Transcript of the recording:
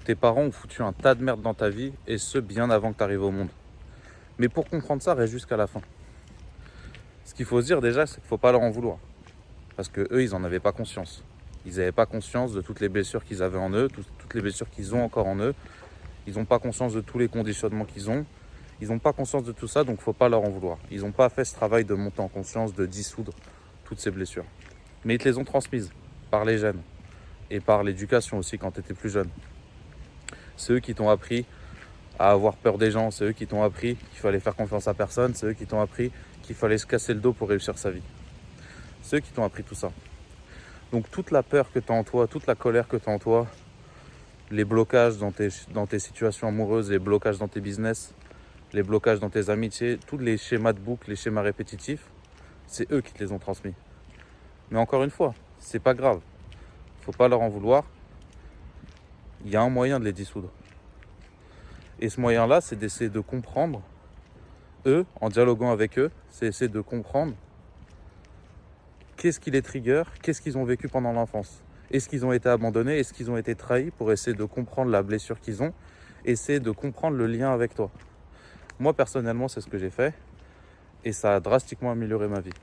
Tes parents ont foutu un tas de merde dans ta vie, et ce, bien avant que tu arrives au monde. Mais pour comprendre ça, reste jusqu'à la fin. Ce qu'il faut se dire déjà, c'est qu'il ne faut pas leur en vouloir. Parce qu'eux, ils n'en avaient pas conscience. Ils n'avaient pas conscience de toutes les blessures qu'ils avaient en eux, toutes les blessures qu'ils ont encore en eux. Ils n'ont pas conscience de tous les conditionnements qu'ils ont. Ils n'ont pas conscience de tout ça, donc il ne faut pas leur en vouloir. Ils n'ont pas fait ce travail de monter en conscience, de dissoudre toutes ces blessures. Mais ils te les ont transmises par les gènes et par l'éducation aussi quand tu étais plus jeune. C'est eux qui t'ont appris à avoir peur des gens, c'est eux qui t'ont appris qu'il fallait faire confiance à personne, c'est eux qui t'ont appris qu'il fallait se casser le dos pour réussir sa vie. C'est eux qui t'ont appris tout ça. Donc toute la peur que tu as en toi, toute la colère que tu as en toi, les blocages dans tes situations amoureuses, les blocages dans tes business, les blocages dans tes amitiés, tous les schémas de boucle, les schémas répétitifs, c'est eux qui te les ont transmis. Mais encore une fois, c'est pas grave. Faut pas leur en vouloir. Il y a un moyen de les dissoudre. Et ce moyen-là, c'est d'essayer de comprendre, eux, en dialoguant avec eux, c'est essayer de comprendre qu'est-ce qui les trigger, qu'est-ce qu'ils ont vécu pendant l'enfance. Est-ce qu'ils ont été abandonnés, est-ce qu'ils ont été trahis, pour essayer de comprendre la blessure qu'ils ont, essayer de comprendre le lien avec toi. Moi, personnellement, c'est ce que j'ai fait et ça a drastiquement amélioré ma vie.